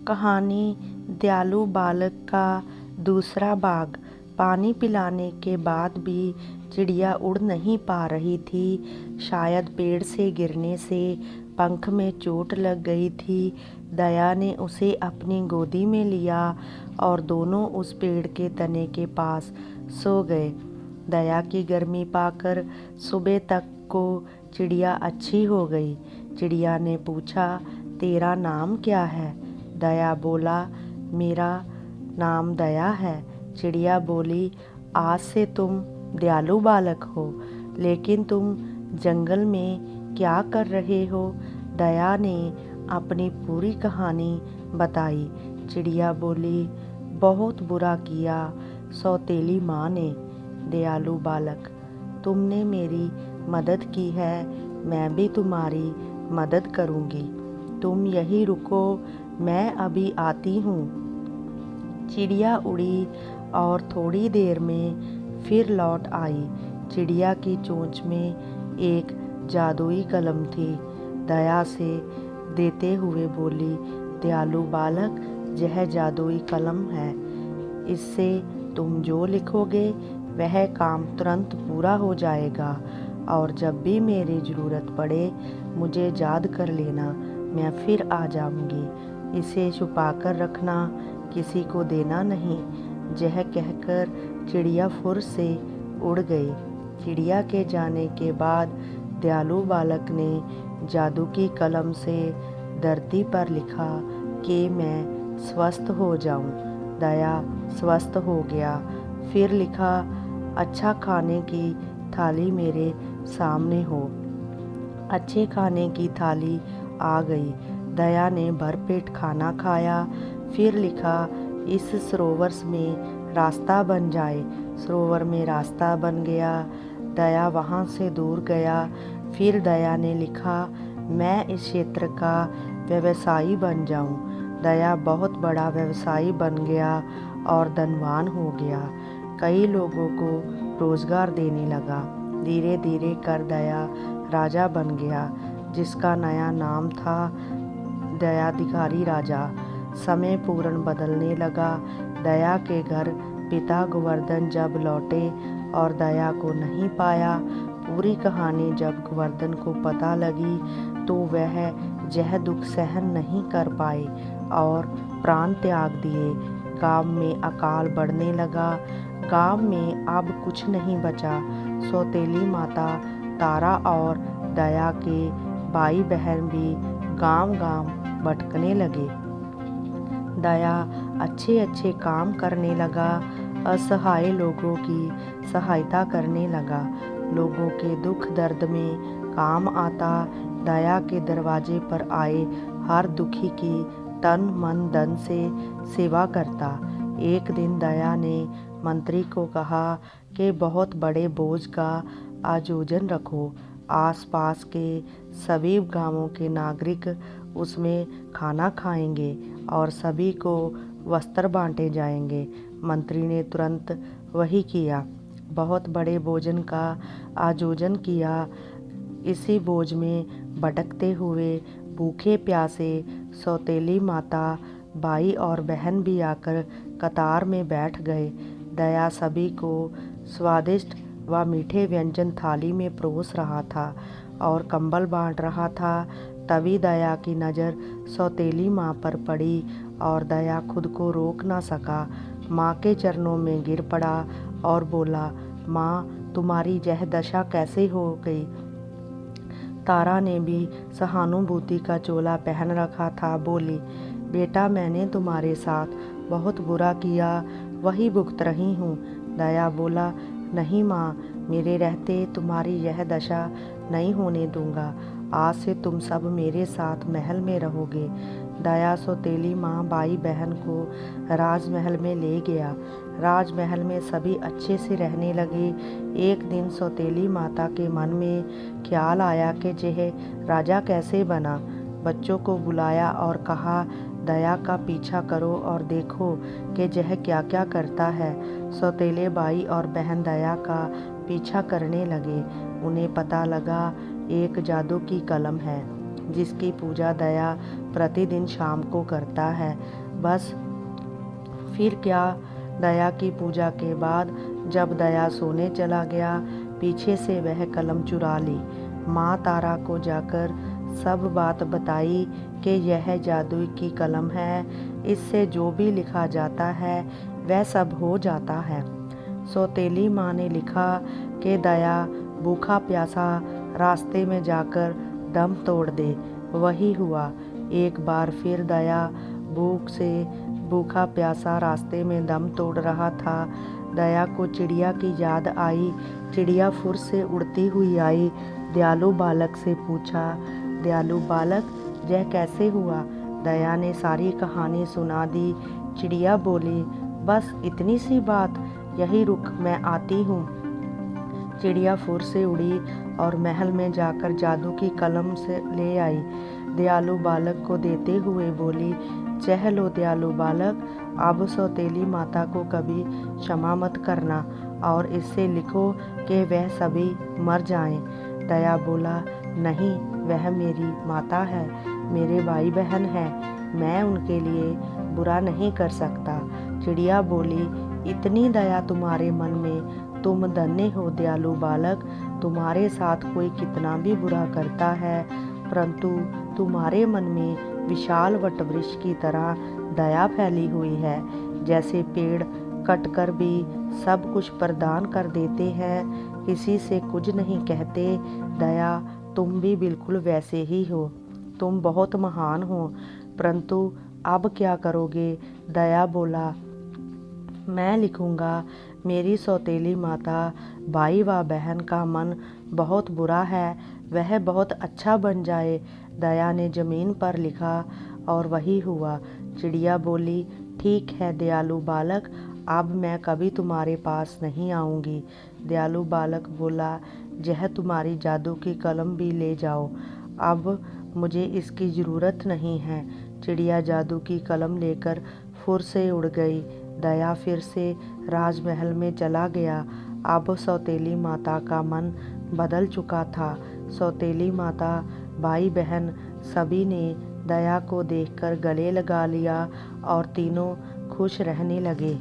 कहानी दयालु बालक का दूसरा भाग। पानी पिलाने के बाद भी चिड़िया उड़ नहीं पा रही थी। शायद पेड़ से गिरने से पंख में चोट लग गई थी। दया ने उसे अपनी गोदी में लिया और दोनों उस पेड़ के तने के पास सो गए। दया की गर्मी पाकर सुबह तक को चिड़िया अच्छी हो गई। चिड़िया ने पूछा, तेरा नाम क्या है? दया बोला, मेरा नाम दया है। चिड़िया बोली, आज से तुम दयालु बालक हो, लेकिन तुम जंगल में क्या कर रहे हो? दया ने अपनी पूरी कहानी बताई। चिड़िया बोली, बहुत बुरा किया सौतेली माँ ने। दयालु बालक, तुमने मेरी मदद की है, मैं भी तुम्हारी मदद करूँगी। तुम यहीं रुको, मैं अभी आती हूँ। चिड़िया उड़ी और थोड़ी देर में फिर लौट आई। चिड़िया की चोंच में एक जादुई कलम थी। दया से देते हुए बोली, दयालु बालक, यह जादुई कलम है। इससे तुम जो लिखोगे वह काम तुरंत पूरा हो जाएगा और जब भी मेरी ज़रूरत पड़े मुझे याद कर लेना, मैं फिर आ जाऊंगी। इसे छुपाकर रखना, किसी को देना नहीं। यह कहकर चिड़िया फुर से उड़ गई। चिड़िया के जाने के बाद दयालु बालक ने जादू की कलम से धरती पर लिखा कि मैं स्वस्थ हो जाऊं। दया स्वस्थ हो गया। फिर लिखा, अच्छा खाने की थाली मेरे सामने हो। अच्छे खाने की थाली आ गई। दया ने भरपेट खाना खाया। फिर लिखा, इस सरोवर में रास्ता बन जाए। सरोवर में रास्ता बन गया। दया वहाँ से दूर गया। फिर दया ने लिखा, मैं इस क्षेत्र का व्यवसायी बन जाऊं। दया बहुत बड़ा व्यवसायी बन गया और धनवान हो गया। कई लोगों को रोजगार देने लगा। धीरे धीरे कर दया राजा बन गया, जिसका नया नाम था दयाधिकारी राजा। समय पूर्ण बदलने लगा। दया के घर पिता गोवर्धन जब लौटे और दया को नहीं पाया, पूरी कहानी जब गोवर्धन को पता लगी तो वह यह दुख सहन नहीं कर पाए और प्राण त्याग दिए। गांव में अकाल बढ़ने लगा। गांव में अब कुछ नहीं बचा। सौतेली माता तारा और दया के भाई बहन भी गांव-गांव भटकने लगे। दया अच्छे अच्छे काम करने लगा। असहाय लोगों की सहायता करने लगा। लोगों के दुख दर्द में काम आता। दया के दरवाजे पर आए हर दुखी की तन मन धन से सेवा करता। एक दिन दया ने मंत्री को कहा कि बहुत बड़े भोज का आयोजन रखो। आसपास के सभी गांवों के नागरिक उसमें खाना खाएंगे और सभी को वस्त्र बांटे जाएंगे। मंत्री ने तुरंत वही किया। बहुत बड़े भोजन का आयोजन किया। इसी भोज में भटकते हुए भूखे प्यासे सौतेली माता, भाई और बहन भी आकर कतार में बैठ गए। दया सभी को स्वादिष्ट व मीठे व्यंजन थाली में परोस रहा था और कंबल बांट रहा था। तभी दया की नज़र सौतेली माँ पर पड़ी और दया खुद को रोक ना सका। माँ के चरणों में गिर पड़ा और बोला, माँ, तुम्हारी यह दशा कैसे हो गई? तारा ने भी सहानुभूति का चोला पहन रखा था। बोली, बेटा, मैंने तुम्हारे साथ बहुत बुरा किया, वही भुगत रही हूँ। दया बोला, नहीं माँ, मेरे रहते तुम्हारी यह दशा नहीं होने दूंगा। आज से तुम सब मेरे साथ महल में रहोगे। दया सौतेली माँ भाई बहन को राजमहल में ले गया। राजमहल में सभी अच्छे से रहने लगे। एक दिन सौतेली माता के मन में ख्याल आया कि यह राजा कैसे बना। बच्चों को बुलाया और कहा, दया का पीछा करो और देखो कि यह क्या क्या करता है। सौतेले भाई और बहन दया का पीछा करने लगे। उन्हें पता लगा एक जादू की कलम है। जिसकी पूजा दया प्रतिदिन शाम को करता है। बस फिर क्या, दया की पूजा के बाद जब दया सोने चला गया, पीछे से वह कलम चुरा ली। माँ तारा को जाकर सब बात बताई कि यह जादू की कलम है, इससे जो भी लिखा जाता है वह सब हो जाता है। सौतेली माँ ने लिखा कि दया भूखा प्यासा रास्ते में जाकर दम तोड़ दे। वही हुआ। एक बार फिर दया भूख से भूखा प्यासा रास्ते में दम तोड़ रहा था। दया को चिड़िया की याद आई। चिड़िया फुर से उड़ती हुई आई, दयालु बालक से पूछा, दयालु बालक, यह कैसे हुआ? दया ने सारी कहानी सुना दी। चिड़िया बोली, बस इतनी सी बात, यही रुक, मैं आती हूँ। चिड़िया फुर से उड़ी और महल में जाकर जादू की कलम से ले आई। दयालु बालक को देते हुए बोली, चह लो दयालु बालक, अब सौतेली माता को कभी क्षमा मत करना और इससे लिखो कि वह सभी मर जाएं। दया बोला, नहीं, वह मेरी माता है, मेरे भाई बहन हैं, मैं उनके लिए बुरा नहीं कर सकता। चिड़िया बोली, इतनी दया तुम्हारे मन में, तुम धन्य हो दयालु बालक। तुम्हारे साथ कोई कितना भी बुरा करता है, परंतु तुम्हारे मन में विशाल वटवृक्ष की तरह दया फैली हुई है। जैसे पेड़ कटकर भी सब कुछ प्रदान कर देते हैं, किसी से कुछ नहीं कहते, दया तुम भी बिल्कुल वैसे ही हो। तुम बहुत महान हो, परंतु अब क्या करोगे? दया बोला, मैं लिखूंगा, मेरी सौतेली माता, भाई व बहन का मन बहुत बुरा है, वह बहुत अच्छा बन जाए। दया ने जमीन पर लिखा और वही हुआ। चिड़िया बोली, ठीक है दयालु बालक, अब मैं कभी तुम्हारे पास नहीं आऊँगी। दयालु बालक बोला, यह तुम्हारी जादू की कलम भी ले जाओ, अब मुझे इसकी ज़रूरत नहीं है। चिड़िया जादू की कलम लेकर फुर से उड़ गई। दया फिर से राजमहल में चला गया। अब सौतेली माता का मन बदल चुका था। सौतेली माता, भाई बहन सभी ने दया को देखकर गले लगा लिया और तीनों खुश रहने लगे।